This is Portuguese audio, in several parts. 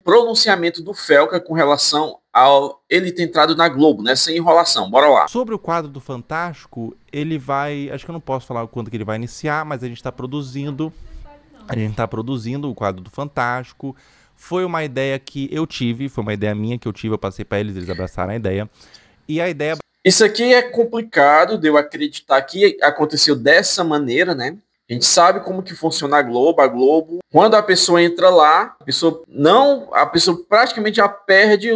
pronunciamento do Felca com relação ao ele ter entrado na Globo, né? Sem enrolação. Bora lá. Sobre o quadro do Fantástico, ele vai... Acho que eu não posso falar o quanto que ele vai iniciar, mas a gente está produzindo. A gente está produzindo o quadro do Fantástico. Foi uma ideia que eu tive, foi uma ideia minha que eu tive, eu passei para eles, eles abraçaram a ideia. E a ideia... Isso aqui é complicado de eu acreditar que aconteceu dessa maneira, né? A gente sabe como que funciona a Globo, quando a pessoa entra lá, a pessoa praticamente já perde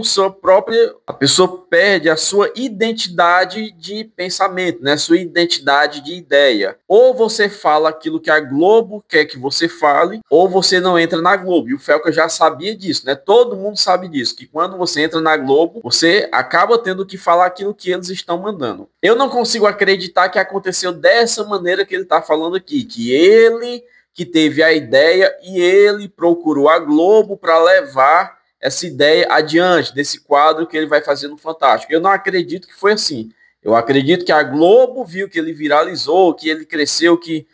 a pessoa perde a sua identidade de pensamento, né? Sua identidade de ideia. Ou você fala aquilo que a Globo quer que você fale, ou você não entra na Globo. E o Felca já sabia disso, né? Todo mundo sabe disso, que quando você entra na Globo, você acaba tendo que falar aquilo que eles estão mandando. Eu não consigo acreditar que aconteceu dessa maneira que ele está falando aqui, que ele que teve a ideia e ele procurou a Globo para levar essa ideia adiante desse quadro que ele vai fazer no Fantástico. Eu não acredito que foi assim. Eu acredito que a Globo viu que ele viralizou, que ele cresceu, que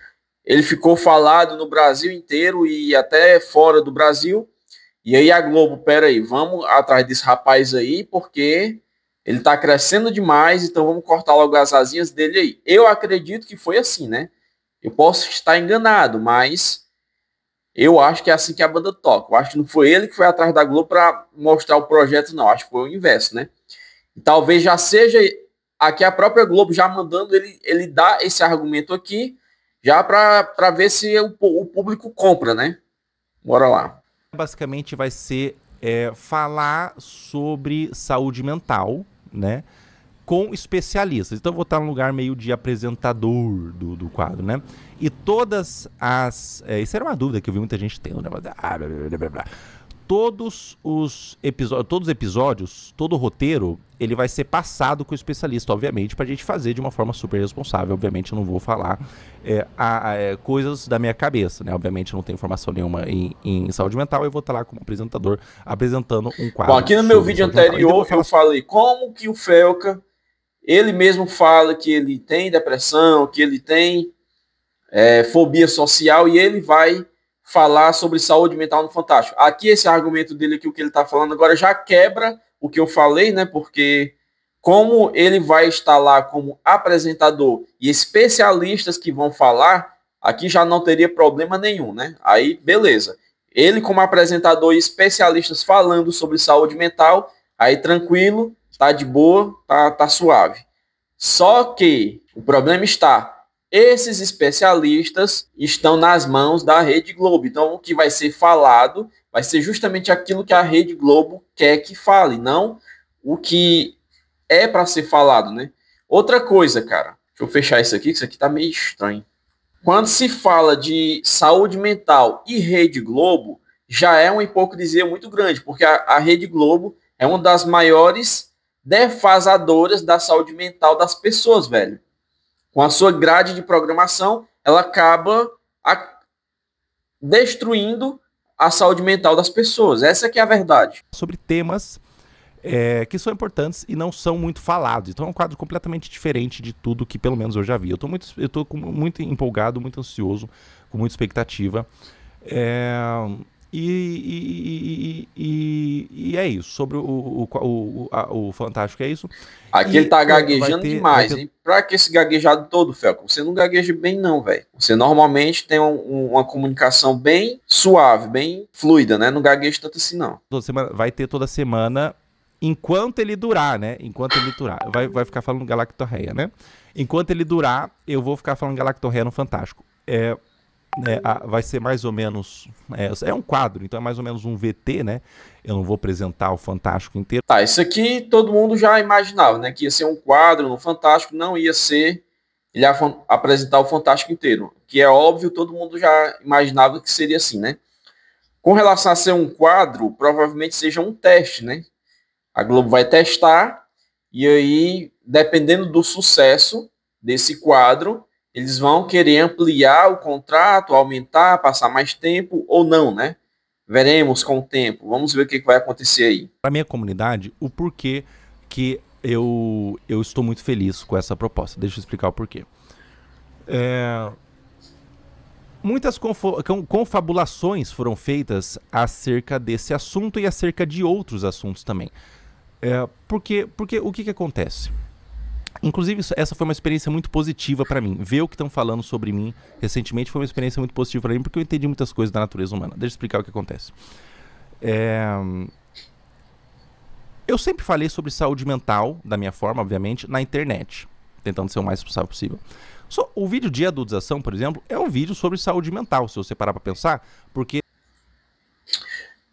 ele ficou falado no Brasil inteiro e até fora do Brasil. E aí a Globo, peraí, vamos atrás desse rapaz aí, porque ele tá crescendo demais, então vamos cortar logo as asinhas dele aí. Eu acredito que foi assim, né? Eu posso estar enganado, mas eu acho que é assim que a banda toca. Eu acho que não foi ele que foi atrás da Globo para mostrar o projeto, não. Acho que foi o inverso, né? E talvez já seja aqui a própria Globo já mandando ele dar esse argumento aqui, já para ver se o público compra, né? Bora lá. Basicamente vai ser falar sobre saúde mental, né? Com especialistas. Então eu vou estar num lugar meio de apresentador do quadro, né? E todas as... isso era uma dúvida que eu vi muita gente tendo, né? Todos os episódios, todo o roteiro, ele vai ser passado com o especialista, obviamente, pra gente fazer de uma forma super responsável. Obviamente eu não vou falar coisas da minha cabeça, né? Obviamente eu não tenho informação nenhuma em saúde mental, eu vou estar lá como apresentador, apresentando um quadro. Bom, aqui no meu vídeo anterior eu falei como que o Felca, ele mesmo fala que ele tem depressão, que ele tem fobia social, e ele vai falar sobre saúde mental no Fantástico. Aqui esse argumento dele aqui, o que ele está falando agora, já quebra o que eu falei, né? Porque como ele vai estar lá como apresentador e especialistas que vão falar, aqui já não teria problema nenhum, né? Aí, beleza. Ele como apresentador e especialistas falando sobre saúde mental, aí tranquilo, tá de boa, tá suave. Só que o problema está... esses especialistas estão nas mãos da Rede Globo. Então, o que vai ser falado vai ser justamente aquilo que a Rede Globo quer que fale, não o que é para ser falado, né? Outra coisa, cara, deixa eu fechar isso aqui, que isso aqui tá meio estranho. Quando se fala de saúde mental e Rede Globo, já é uma hipocrisia muito grande, porque a Rede Globo é uma das maiores defasadoras da saúde mental das pessoas, velho. Com a sua grade de programação, ela acaba destruindo a saúde mental das pessoas. Essa que é a verdade. Sobre temas que são importantes e não são muito falados. Então é um quadro completamente diferente de tudo que pelo menos eu já vi. Eu tô muito empolgado, muito ansioso, com muita expectativa. E é isso. Sobre o Fantástico é isso. Aqui ele tá gaguejando demais, hein? Pra que esse gaguejado todo, Felco? Você não gagueja bem não, velho. Você normalmente tem uma comunicação bem suave, bem fluida, né? Não gagueja tanto assim, não. Vai ter toda semana, enquanto ele durar, né? Enquanto ele durar. Vai ficar falando Galactorreia, né? Enquanto ele durar, eu vou ficar falando Galactorreia no Fantástico. Vai ser mais ou menos... é um quadro, então é mais ou menos um VT, né? Eu não vou apresentar o Fantástico inteiro. Tá, isso aqui todo mundo já imaginava, né? Que ia ser um quadro no Fantástico, não ia ser ele apresentar o Fantástico inteiro. Que é óbvio, todo mundo já imaginava que seria assim, né? Com relação a ser um quadro, provavelmente seja um teste, né? A Globo vai testar, e aí, dependendo do sucesso desse quadro, eles vão querer ampliar o contrato, aumentar, passar mais tempo ou não, né? Veremos com o tempo. Vamos ver o que vai acontecer aí. Para minha comunidade, o porquê que eu estou muito feliz com essa proposta. Deixa eu explicar o porquê. Muitas confabulações foram feitas acerca desse assunto e acerca de outros assuntos também. Porque o que acontece? Inclusive, essa foi uma experiência muito positiva para mim. Ver o que estão falando sobre mim recentemente foi uma experiência muito positiva para mim, porque eu entendi muitas coisas da natureza humana. Deixa eu explicar o que acontece. Eu sempre falei sobre saúde mental, da minha forma, obviamente, na internet, tentando ser o mais responsável possível. O vídeo de adultização, por exemplo, é um vídeo sobre saúde mental, se você parar para pensar, porque...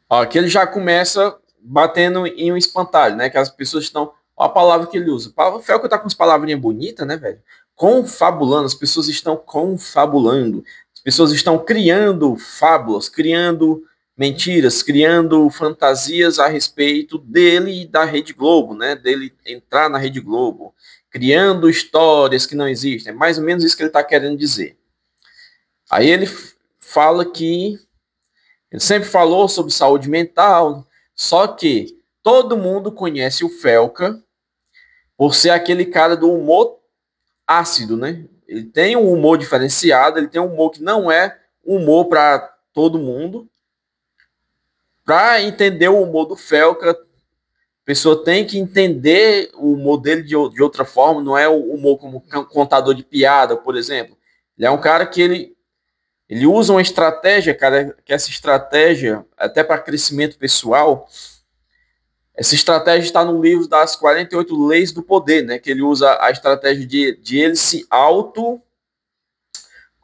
Aqui ele já começa batendo em um espantalho, né? Que as pessoas estão... Olha a palavra que ele usa. O Felca tá com as palavrinhas bonitas, né, velho? Confabulando, as pessoas estão confabulando. As pessoas estão criando fábulas, criando mentiras, criando fantasias a respeito dele e da Rede Globo, né? Dele entrar na Rede Globo. Criando histórias que não existem. É mais ou menos isso que ele está querendo dizer. Aí ele fala que... Ele sempre falou sobre saúde mental, só que todo mundo conhece o Felca por ser aquele cara do humor ácido, né? Ele tem um humor diferenciado, ele tem um humor que não é humor para todo mundo. Para entender o humor do Felca, a pessoa tem que entender o humor dele de outra forma, não é o humor como contador de piada, por exemplo. Ele é um cara que ele usa uma estratégia, cara, que essa estratégia, até para crescimento pessoal, essa estratégia está no livro das 48 Leis do Poder, né? Que ele usa a estratégia de ele se como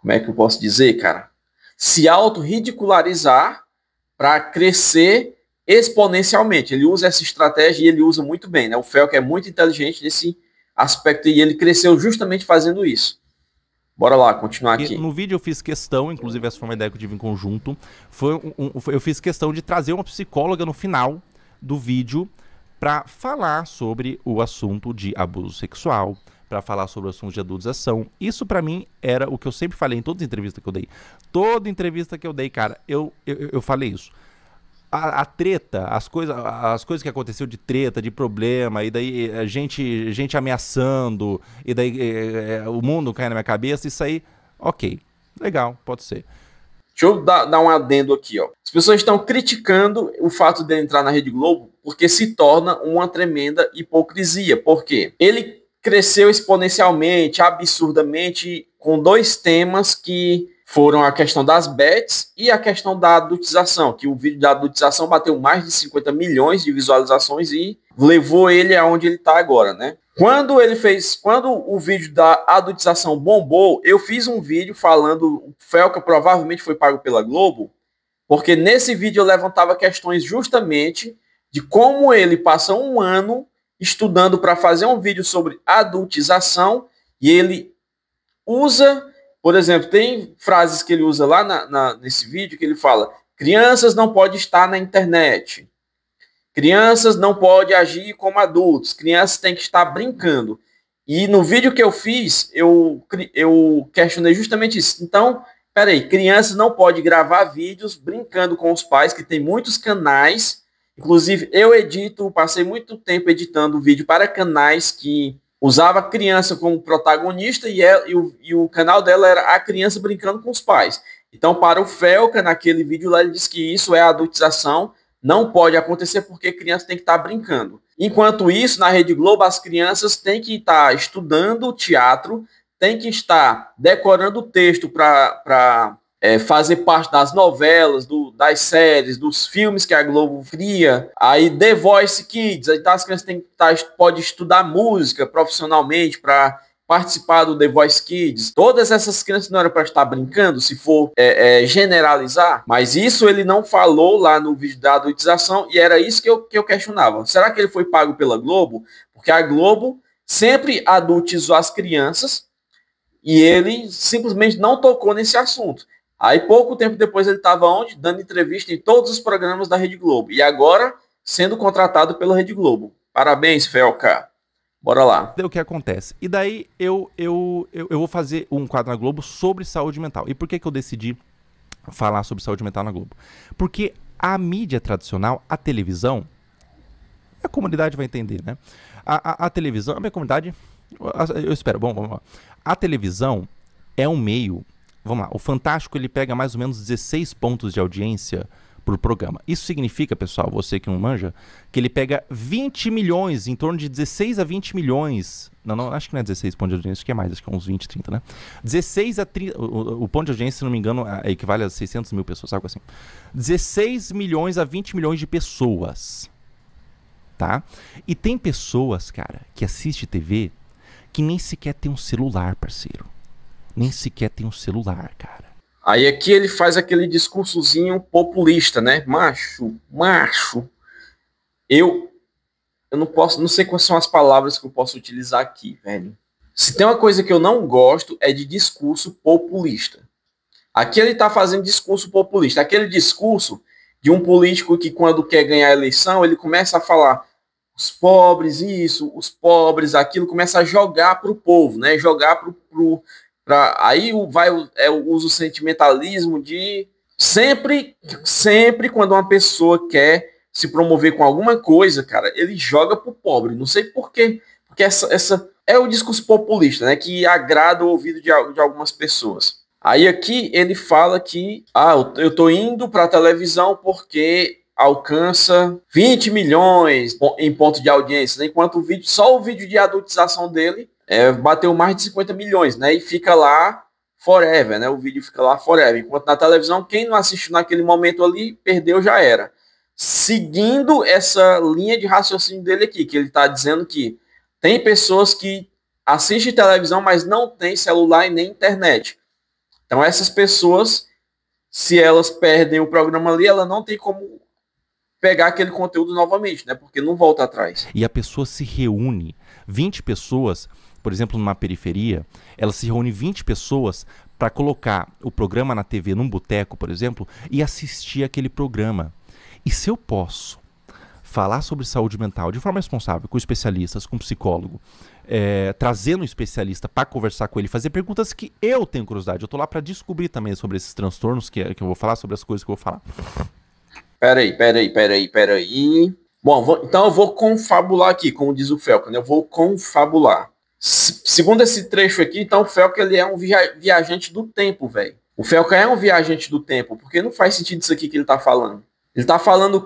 é que eu posso dizer, cara? Se auto-ridicularizar para crescer exponencialmente. Ele usa essa estratégia e ele usa muito bem, né? O Felca é muito inteligente nesse aspecto e ele cresceu justamente fazendo isso. Bora lá, continuar aqui. No vídeo eu fiz questão, inclusive essa foi uma ideia que eu tive em conjunto, eu fiz questão de trazer uma psicóloga no final do vídeo para falar sobre o assunto de abuso sexual, para falar sobre o assunto de adultização. Isso para mim era o que eu sempre falei em todas as entrevistas que eu dei. Toda entrevista que eu dei, cara, eu falei isso. A treta, as coisas que aconteceu de treta, de problema, e daí gente ameaçando, e daí o mundo cai na minha cabeça, isso aí, ok, legal, pode ser. Deixa eu dar um adendo aqui, ó. As pessoas estão criticando o fato de ele entrar na Rede Globo porque se torna uma tremenda hipocrisia. Por quê? Ele cresceu exponencialmente, absurdamente, com dois temas que foram a questão das bets e a questão da adultização, que o vídeo da adultização bateu mais de 50 milhões de visualizações e levou ele aonde ele está agora, né? Quando o vídeo da adultização bombou, eu fiz um vídeo falando, o Felca provavelmente foi pago pela Globo, porque nesse vídeo eu levantava questões justamente de como ele passa um ano estudando para fazer um vídeo sobre adultização e ele usa, por exemplo, tem frases que ele usa lá nesse vídeo que ele fala: crianças não podem estar na internet. Crianças não podem agir como adultos. Crianças têm que estar brincando. E no vídeo que eu fiz, eu questionei justamente isso. Então, peraí, crianças não podem gravar vídeos brincando com os pais, que tem muitos canais. Inclusive, eu passei muito tempo editando vídeo para canais que usava a criança como protagonista e o canal dela era a criança brincando com os pais. Então, para o Felca, naquele vídeo lá, ele disse que isso é adultização. Não pode acontecer porque criança tem que estar brincando. Enquanto isso, na Rede Globo, as crianças têm que estar estudando teatro, têm que estar decorando o texto para fazer parte das novelas, das séries, dos filmes que a Globo cria. Aí The Voice Kids, então as crianças podem estudar música profissionalmente para participar do The Voice Kids. Todas essas crianças não eram para estar brincando, se for generalizar, mas isso ele não falou lá no vídeo da adultização e era isso que eu questionava. Será que ele foi pago pela Globo? Porque a Globo sempre adultizou as crianças e ele simplesmente não tocou nesse assunto. Aí pouco tempo depois ele estava onde? Dando entrevista em todos os programas da Rede Globo e agora sendo contratado pela Rede Globo. Parabéns, Felca. Bora lá. O que acontece? E daí eu vou fazer um quadro na Globo sobre saúde mental. E por que eu decidi falar sobre saúde mental na Globo? Porque a mídia tradicional, a televisão, a comunidade vai entender, né? A televisão, a minha comunidade, eu espero, bom, vamos lá. A televisão é um meio, vamos lá, o Fantástico ele pega mais ou menos 16 pontos de audiência por programa. Isso significa, pessoal, você que não manja, que ele pega 20 milhões, em torno de 16 a 20 milhões. Não, acho que não é 16 pontos de audiência, acho que é mais, acho que é uns 20, 30, né? 16 a 30, o ponto de audiência, se não me engano, equivale a 600 mil pessoas, algo assim. 16 milhões a 20 milhões de pessoas, tá? E tem pessoas, cara, que assistem TV que nem sequer tem um celular, parceiro. Nem sequer tem um celular, cara. Aí aqui ele faz aquele discursozinho populista, né? Macho. Eu não sei quais são as palavras que eu posso utilizar aqui, velho. Se tem uma coisa que eu não gosto é de discurso populista. Aqui ele tá fazendo discurso populista. Aquele discurso de um político que quando quer ganhar a eleição, ele começa a falar os pobres isso, os pobres aquilo, começa a jogar pro povo, né? Jogar aí usa o sentimentalismo de sempre quando uma pessoa quer se promover com alguma coisa, cara, ele joga pro pobre. Não sei por quê, porque essa é o discurso populista, né, que agrada o ouvido de algumas pessoas. Aí aqui ele fala que eu tô indo pra televisão porque alcança 20 milhões em ponto de audiência, né, enquanto só o vídeo de adultização dele bateu mais de 50 milhões, né? E fica lá forever, né? O vídeo fica lá forever. Enquanto na televisão, quem não assistiu naquele momento ali, perdeu, já era. Seguindo essa linha de raciocínio dele aqui, que ele está dizendo que tem pessoas que assistem televisão, mas não tem celular e nem internet. Então essas pessoas, se elas perdem o programa ali, ela não tem como pegar aquele conteúdo novamente, né? Porque não volta atrás. E a pessoa se reúne, 20 pessoas... Por exemplo, numa periferia, ela se reúne 20 pessoas para colocar o programa na TV num boteco, por exemplo, e assistir aquele programa. E se eu posso falar sobre saúde mental de forma responsável, com especialistas, com psicólogo, trazendo um especialista para conversar com ele, fazer perguntas que eu tenho curiosidade. Eu tô lá para descobrir também sobre esses transtornos que eu vou falar, sobre as coisas que eu vou falar. Peraí. Bom, então eu vou confabular aqui, como diz o Felca, né? Eu vou confabular. Segundo esse trecho aqui, então o Felca ele é um viajante do tempo, velho. O Felca é um viajante do tempo, porque não faz sentido isso aqui que ele tá falando. Ele tá falando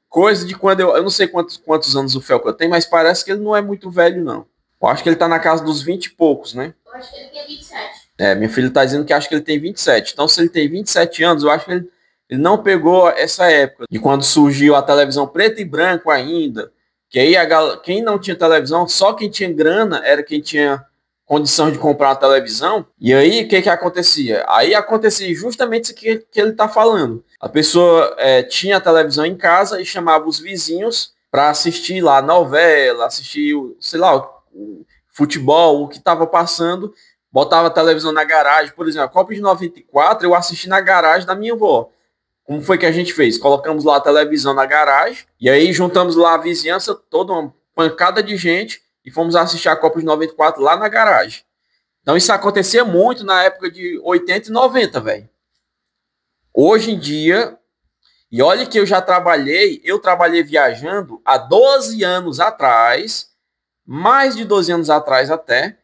coisa de quando eu não sei quantos anos o Felca tem, mas parece que ele não é muito velho, não. Eu acho que ele tá na casa dos 20 e poucos, né? Eu acho que ele tem 27. Meu filho tá dizendo que acha que ele tem 27. Então, se ele tem 27 anos, eu acho que ele não pegou essa época de quando surgiu a televisão preto e branco ainda. Que aí quem não tinha televisão, só quem tinha grana era quem tinha condição de comprar uma televisão. E aí, o que acontecia? Aí acontecia justamente isso que ele está falando. A pessoa tinha a televisão em casa e chamava os vizinhos para assistir lá a novela, assistir, sei lá, o futebol, o que estava passando. Botava a televisão na garagem. Por exemplo, a Copa de 94 eu assisti na garagem da minha avó. Como foi que a gente fez? Colocamos lá a televisão na garagem e aí juntamos lá a vizinhança, toda uma pancada de gente e fomos assistir a Copa de 94 lá na garagem. Então isso acontecia muito na época de 80 e 90, velho. Hoje em dia, e olha que eu trabalhei viajando há 12 anos atrás, mais de 12 anos atrás até,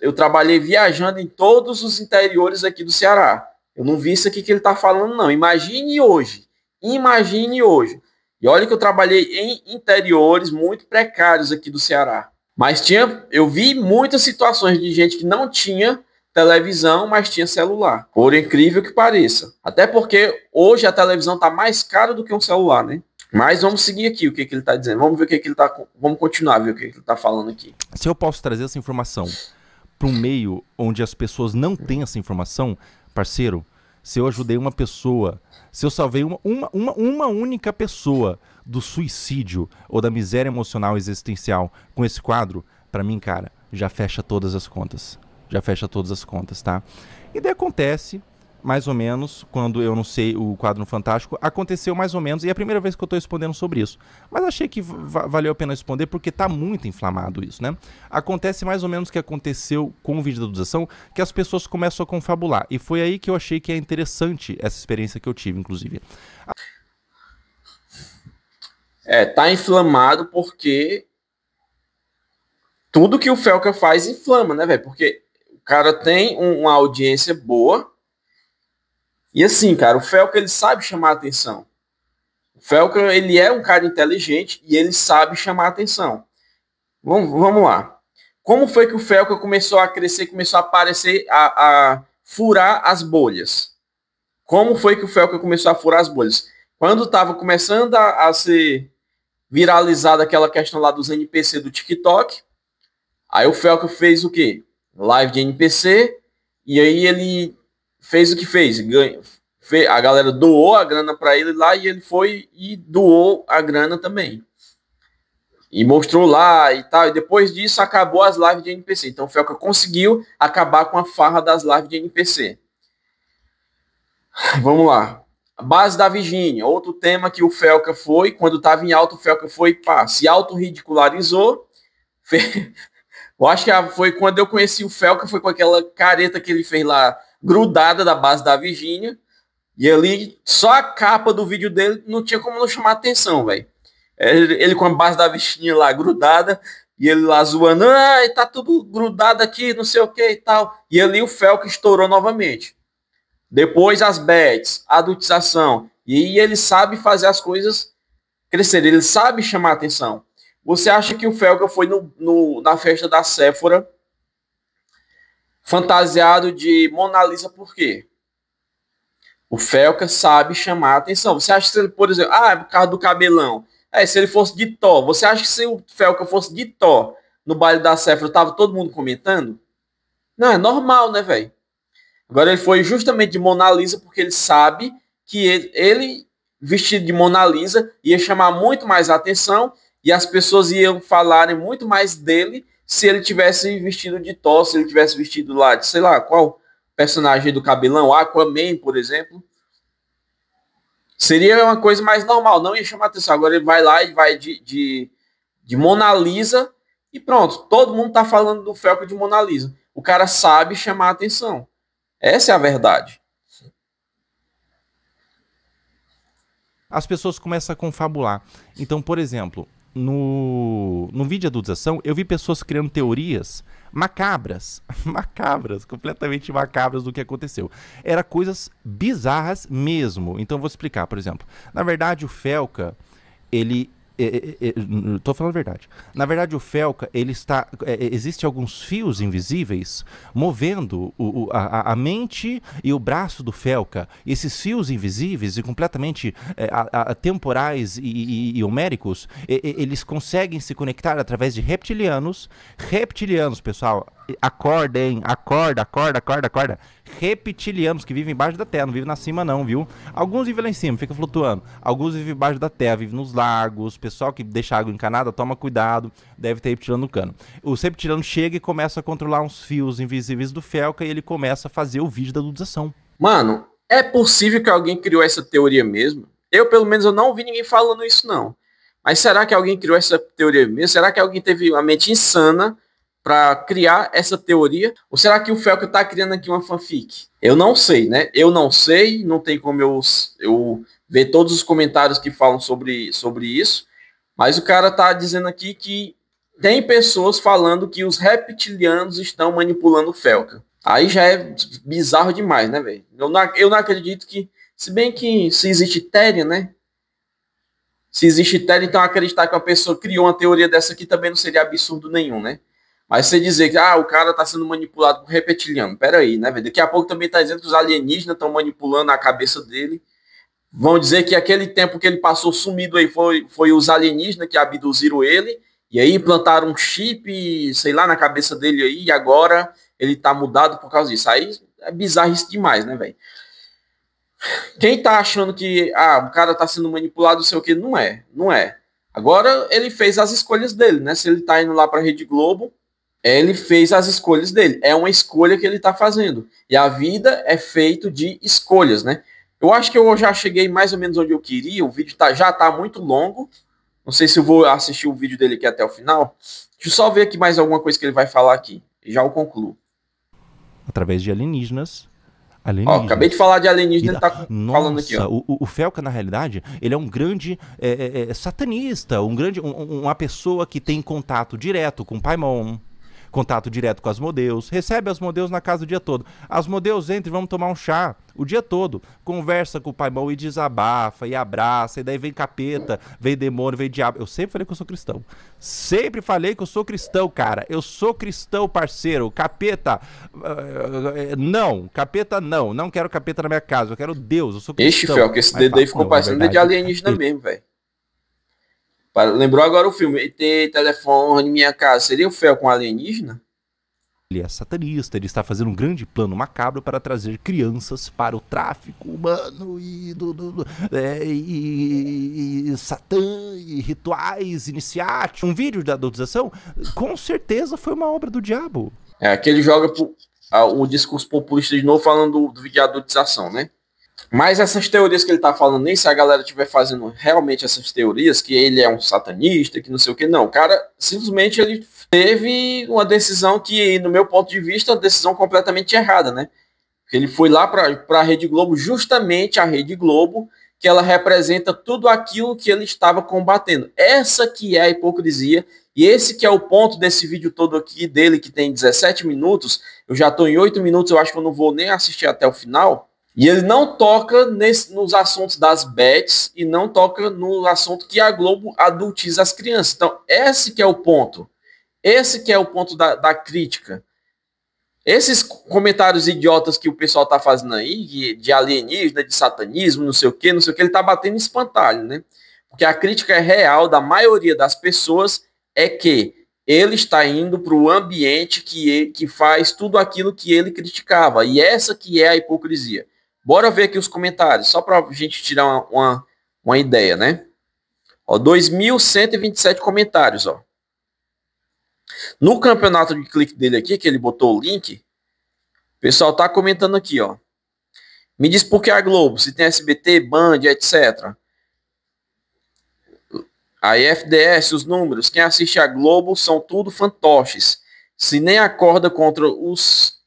eu trabalhei viajando em todos os interiores aqui do Ceará. Eu não vi isso aqui que ele está falando, não. Imagine hoje. E olha que eu trabalhei em interiores muito precários aqui do Ceará. Mas eu vi muitas situações de gente que não tinha televisão, mas tinha celular. Por incrível que pareça. Até porque hoje a televisão está mais cara do que um celular, né? Mas vamos seguir aqui o que ele está dizendo. Vamos ver o que ele está... Vamos continuar a ver o que ele está falando aqui. Se eu posso trazer essa informação para um meio onde as pessoas não têm essa informação... Parceiro, se eu ajudei uma pessoa, se eu salvei uma única pessoa do suicídio ou da miséria emocional existencial com esse quadro, pra mim, cara, já fecha todas as contas. Já fecha todas as contas, tá? E daí acontece, mais ou menos, quando eu não sei o quadro no Fantástico, aconteceu mais ou menos, e é a primeira vez que eu tô respondendo sobre isso. Mas achei que valeu a pena responder, porque tá muito inflamado isso, né? Acontece mais ou menos o que aconteceu com o vídeo da adultização, que as pessoas começam a confabular. E foi aí que eu achei que é interessante essa experiência que eu tive, inclusive. Tá inflamado porque tudo que o Felca faz inflama, né, velho? Porque cara tem uma audiência boa. E assim, cara, o Felca, ele sabe chamar a atenção. O Felca, ele é um cara inteligente e ele sabe chamar a atenção. Vamos lá. Como foi que o Felca começou a crescer, começou a aparecer, a furar as bolhas? Como foi que o Felca começou a furar as bolhas? Quando estava começando a ser viralizada aquela questão lá dos NPC do TikTok, aí o Felca fez o quê? Live de NPC, e aí ele fez o que fez. A galera doou a grana para ele lá e ele foi e doou a grana também. E mostrou lá e tal. E depois disso acabou as lives de NPC. Então o Felca conseguiu acabar com a farra das lives de NPC. Vamos lá. A base da Virgínia. Outro tema que o Felca foi, quando estava em alta, o Felca foi, pá, se auto-ridicularizou. Eu acho que foi quando eu conheci o Felca, foi com aquela careta que ele fez lá, grudada da base da Virgínia. E ali, só a capa do vídeo dele não tinha como não chamar atenção, velho. Ele com a base da Virgínia lá grudada, e ele lá zoando, tá tudo grudado aqui, não sei o que e tal. E ali o Felca estourou novamente. Depois as bets, a adultização. E aí ele sabe fazer as coisas crescerem, ele sabe chamar atenção. Você acha que o Felca foi na festa da Sephora fantasiado de Mona Lisa por quê? O Felca sabe chamar a atenção. Você acha que, ele, por exemplo, por causa do cabelão, se ele fosse de Thor, você acha que se o Felca fosse de Thor no baile da Sephora, tava todo mundo comentando? Não, é normal, né, velho? Agora ele foi justamente de Mona Lisa porque ele sabe que ele vestido de Mona Lisa ia chamar muito mais a atenção e as pessoas iam falarem muito mais dele se ele tivesse vestido de Thor, se ele tivesse vestido lá de, sei lá, qual personagem do cabelão, Aquaman, por exemplo. Seria uma coisa mais normal, não ia chamar atenção. Agora ele vai lá e vai de Mona Lisa e pronto, todo mundo tá falando do Felca de Mona Lisa. O cara sabe chamar a atenção. Essa é a verdade. As pessoas começam a confabular. Então, por exemplo, no vídeo de adultização, eu vi pessoas criando teorias macabras, completamente macabras do que aconteceu. Era coisas bizarras mesmo. Então, eu vou explicar, por exemplo. Na verdade, o Felca, ele... tô falando a verdade. Na verdade, o Felca, ele está... existe alguns fios invisíveis movendo a mente e o braço do Felca. Esses fios invisíveis e completamente temporais e homéricos, eles conseguem se conectar através de reptilianos. Reptilianos, pessoal, acordem, acorda. Reptilianos que vivem embaixo da terra, não vivem na cima não, viu? Alguns vivem lá em cima, fica flutuando. Alguns vivem embaixo da terra, vivem nos lagos. Pessoal que deixa água encanada, toma cuidado, deve ter reptiliano no cano. O reptiliano chega e começa a controlar uns fios invisíveis do Felca e ele começa a fazer o vídeo da adultização. Mano, é possível que alguém criou essa teoria mesmo? Eu, pelo menos, eu não vi ninguém falando isso, não. Mas será que alguém criou essa teoria mesmo? Será que alguém teve uma mente insana para criar essa teoria? Ou será que o Felca tá criando aqui uma fanfic? Eu não sei, né? Eu não sei, não tem como eu ver todos os comentários que falam sobre isso, mas o cara tá dizendo aqui que tem pessoas falando que os reptilianos estão manipulando o Felca. Aí já é bizarro demais, né, velho? Eu não acredito que, se bem que se existe Ethereum, né? Se existe Ethereum, então acreditar que uma pessoa criou uma teoria dessa aqui também não seria absurdo nenhum, né? Mas você dizer que o cara tá sendo manipulado por reptiliano, peraí, né, velho? Daqui a pouco também tá dizendo que os alienígenas estão manipulando a cabeça dele. Vão dizer que aquele tempo que ele passou sumido aí foi os alienígenas que abduziram ele, e aí implantaram um chip, sei lá, na cabeça dele aí, e agora ele tá mudado por causa disso. Aí é bizarro isso demais, né, velho? Quem tá achando que o cara tá sendo manipulado, não sei o que, não é. Agora ele fez as escolhas dele, né? Se ele tá indo lá pra Rede Globo, ele fez as escolhas dele. É uma escolha que ele está fazendo. E a vida é feita de escolhas, né? Eu acho que eu já cheguei mais ou menos onde eu queria. O vídeo já tá muito longo. Não sei se eu vou assistir o vídeo dele aqui até o final. Deixa eu só ver aqui mais alguma coisa que ele vai falar aqui. E já o concluo. Através de alienígenas. Acabei de falar de alienígena, ele tá falando aqui, ó. O Felca, na realidade, ele é um grande satanista, uma pessoa que tem contato direto com o Paimon, contato direto com Asmodeus, recebe Asmodeus na casa o dia todo. Asmodeus entra e vamos tomar um chá o dia todo, conversa com o Paimon e desabafa, e abraça, e daí vem capeta, vem demônio, vem diabo. Eu sempre falei que eu sou cristão. Sempre falei que eu sou cristão, cara. Eu sou cristão, parceiro. Capeta, não. Capeta, não. Não quero capeta na minha casa. Eu quero Deus. Eu sou cristão. Ixi, Fel, que esse dedo aí ficou parecendo dedo de alienígena mesmo, velho. Lembrou agora o filme ET, telefone, minha casa. Seria o Fel com alienígena? Ele é satanista, ele está fazendo um grande plano macabro para trazer crianças para o tráfico humano e Satã e rituais iniciáticos. Um vídeo da adultização, com certeza foi uma obra do diabo. É, que ele joga o discurso populista de novo falando do vídeo de adultização, né? Mas essas teorias que ele tá falando, nem se a galera estiver fazendo realmente essas teorias, que ele é um satanista, que não sei o que, não. O cara, simplesmente, ele teve uma decisão que, no meu ponto de vista, é uma decisão completamente errada, né? Ele foi lá para a Rede Globo, justamente a Rede Globo, que ela representa tudo aquilo que ele estava combatendo. Essa que é a hipocrisia, e esse que é o ponto desse vídeo todo aqui dele, que tem 17 minutos, eu já estou em 8 minutos, eu acho que eu não vou nem assistir até o final. E ele não toca nos assuntos das bets e não toca no assunto que a Globo adultiza as crianças. Então, esse que é o ponto. Esse que é o ponto da crítica. Esses comentários idiotas que o pessoal tá fazendo aí, de alienígena, de satanismo, não sei o que, ele tá batendo em espantalho, né? Porque a crítica real da maioria das pessoas é que ele está indo para o ambiente que faz tudo aquilo que ele criticava. E essa que é a hipocrisia. Bora ver aqui os comentários, só para a gente tirar uma ideia, né? Ó, 2.127 comentários, ó. No campeonato de clique dele aqui, que ele botou o link, o pessoal tá comentando aqui, ó. Me diz por que a Globo, se tem SBT, Band, etc. A FDS, os números, quem assiste a Globo são tudo fantoches. Se nem acorda contra os...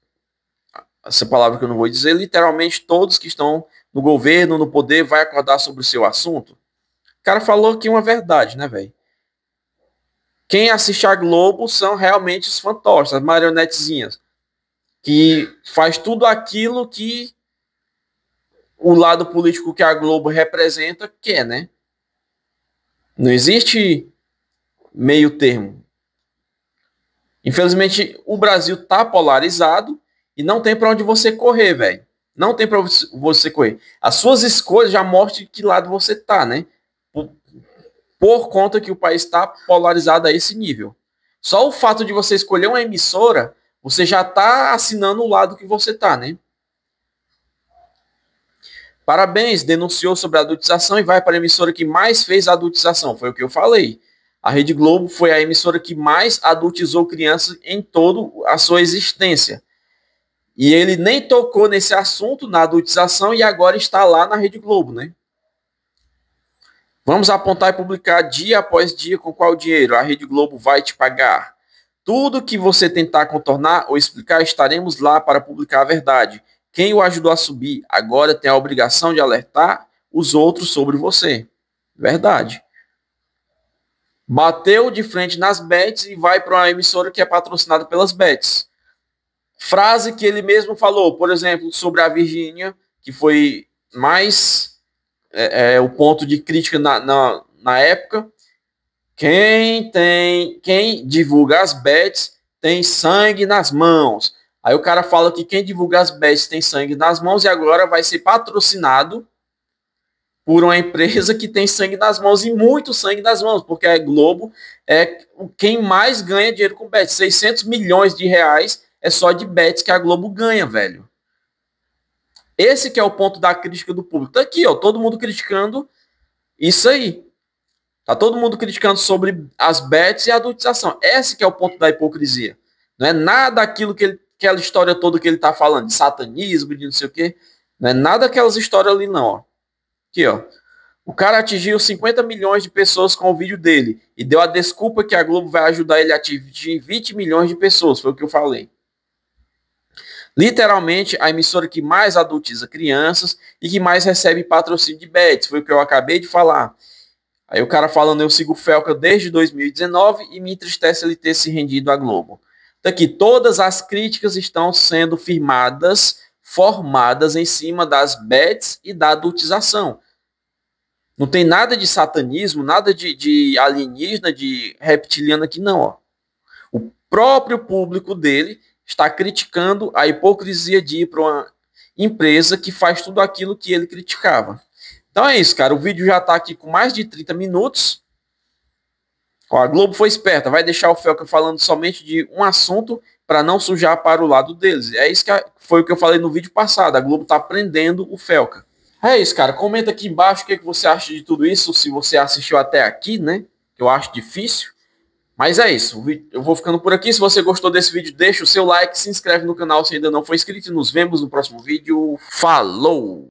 Essa palavra que eu não vou dizer, literalmente todos que estão no governo, no poder, vai acordar sobre o seu assunto. O cara falou aqui uma verdade, né, velho? Quem assiste a Globo são realmente os fantoches, as marionetezinhas, que faz tudo aquilo que o lado político que a Globo representa quer, né? Não existe meio termo. Infelizmente, o Brasil tá polarizado e não tem para onde você correr, velho. Não tem para você correr. As suas escolhas já mostram que lado você tá, né? Por conta que o país está polarizado a esse nível. Só o fato de você escolher uma emissora, você já tá assinando o lado que você tá, né? Parabéns, denunciou sobre a adultização e vai para a emissora que mais fez a adultização. Foi o que eu falei. A Rede Globo foi a emissora que mais adultizou crianças em toda a sua existência. E ele nem tocou nesse assunto, na adultização, e agora está lá na Rede Globo, né? Vamos apontar e publicar dia após dia com qual dinheiro a Rede Globo vai te pagar. Tudo que você tentar contornar ou explicar, estaremos lá para publicar a verdade. Quem o ajudou a subir agora tem a obrigação de alertar os outros sobre você. Verdade. Bateu de frente nas bets e vai para uma emissora que é patrocinada pelas bets. Frase que ele mesmo falou, por exemplo, sobre a Virgínia, que foi mais o ponto de crítica na época. Quem divulga as bets tem sangue nas mãos. Aí o cara fala que quem divulga as bets tem sangue nas mãos e agora vai ser patrocinado por uma empresa que tem sangue nas mãos e muito sangue nas mãos, porque a Globo é quem mais ganha dinheiro com bets. 600 milhões de reais é só de bets que a Globo ganha, velho. Esse que é o ponto da crítica do público. Tá aqui, ó, todo mundo criticando isso aí. Tá todo mundo criticando sobre as bets e a adultização. Esse que é o ponto da hipocrisia. Não é nada aquilo aquela história toda que ele tá falando, de satanismo, de não sei o quê. Não é nada aquelas histórias ali, não, ó. Aqui, ó. O cara atingiu 50 milhões de pessoas com o vídeo dele e deu a desculpa que a Globo vai ajudar ele a atingir 20 milhões de pessoas, foi o que eu falei. Literalmente, a emissora que mais adultiza crianças e que mais recebe patrocínio de bets, foi o que eu acabei de falar. Aí o cara falando, eu sigo o Felca desde 2019 e me entristece ele ter se rendido à Globo. Daqui, todas as críticas estão sendo firmadas, formadas em cima das bets e da adultização. Não tem nada de satanismo, nada de alienígena, de reptiliano aqui, não. Ó. O próprio público dele está criticando a hipocrisia de ir para uma empresa que faz tudo aquilo que ele criticava. Então é isso, cara. O vídeo já está aqui com mais de 30 minutos. Ó, a Globo foi esperta, vai deixar o Felca falando somente de um assunto para não sujar para o lado deles. É isso que foi o que eu falei no vídeo passado. A Globo está prendendo o Felca. É isso, cara. Comenta aqui embaixo o que você acha de tudo isso, se você assistiu até aqui, né? Que eu acho difícil. Mas é isso. Eu vou ficando por aqui. Se você gostou desse vídeo, deixa o seu like, se inscreve no canal se ainda não for inscrito e nos vemos no próximo vídeo. Falou!